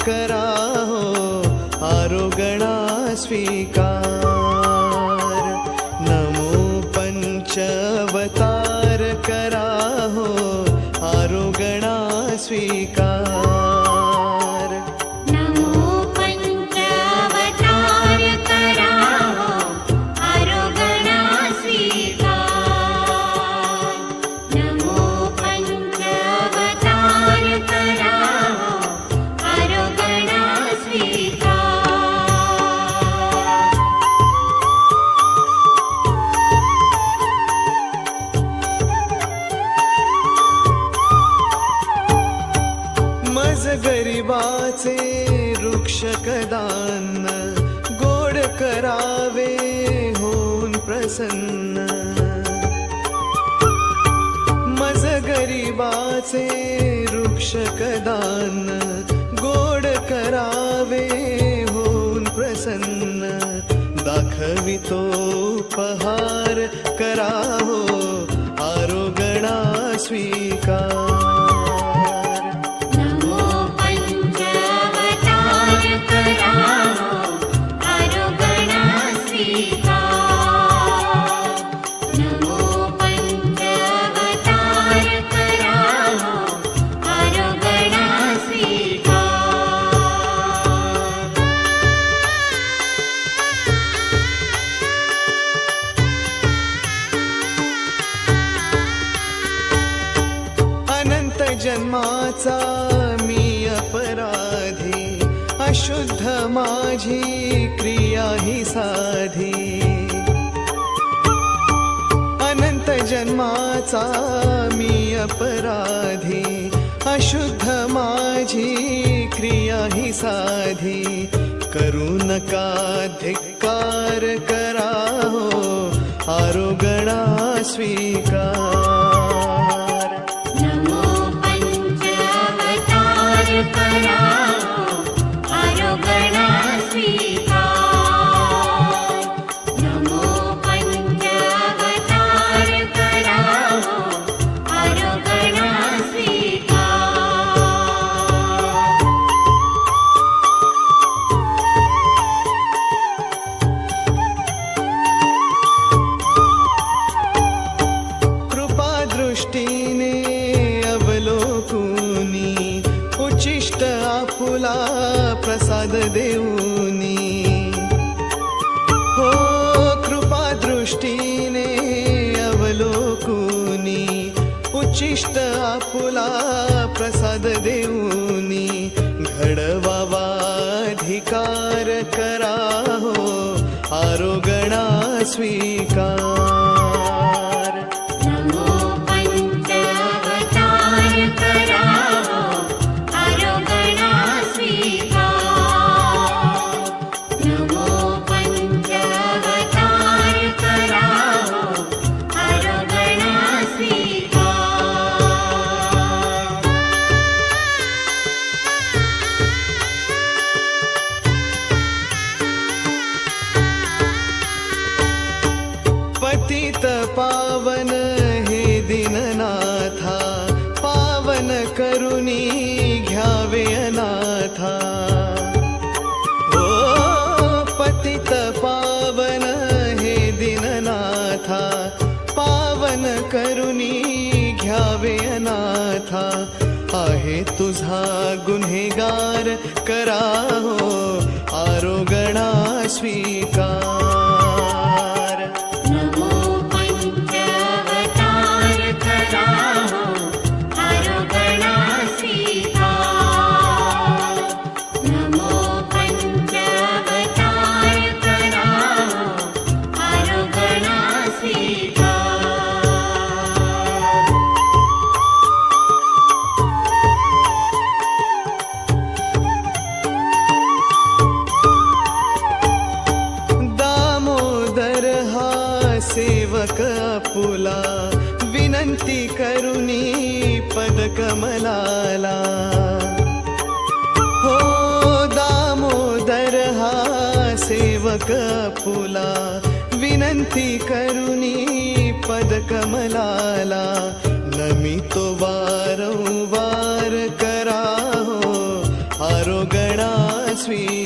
कराहो आरोगणा स्वीकार। नमो पंचअवतार कराहो आरोगणा स्वीकार। नमो पंचअवतार कराहो आरोगणा स्वीकार। नमो पंचअवतार कराहो आरोगणा स्वीकार। मज गरिबाचे वृक्ष कदान्न गोड करावे होऊन प्रसन्न। मज गरिबाचे वृक्ष कदान्न गोड करावे होऊन प्रसन्न। दाखवितो उपहार कराहो आरोगणा स्वीकार। नमो पंचअवतार कराहो आरोगणा स्वीकार। नमो पंचअवतार कराहो आरोगणा स्वीकार। अनंत जन्माचा मी अपराधी, अशुद्ध माझी क्रिया ही साधी। अनंत जन्माचा मी अपराधी, अशुद्ध माझी क्रिया ही साधी। करू नका धिक्कार कराहो आरोगणा स्वीकार। नमो पंचअवतार कराहो आरोगणा स्वीकार। नमो पंचअवतार कराहो आरोगणा स्वीकार। कृपा दृष्टीने अवलोकुनी उचिष्ट आपुला प्रसाद देऊनी। हो कृपा दृष्टीने अवलोकुनी उचिष्ट आपुला प्रसाद देऊनी। घडवावा अधिकार कराहो आरोगणा स्वीकार। नमो पंचअवतार कराहो आरोगणा स्वीकार। नमो पंचअवतार कराहो आरोगणा स्वीकार। पतित पावन हे दीननाथा, पावन करुणी घ्यावे अनाथा। ओ पतित पावन हे दीननाथा, पावन करुणी घ्यावे अनाथा। आहे तुझा गुन्हेगार कराहो आरोगणा स्वीकार। नमो पंचअवतार कराहो आरोगणा स्वीकार। नमो पंचअवतार कराहो आरोगणा स्वीकार। दामोदर हा सेवक आपुला, विनंती करुणी पद कमलाला। हो दामोदर हा सेवक आपुला, विनंती करुणी पद कमलाला। नमितो वारंवार कराहो आरोगणा स्वी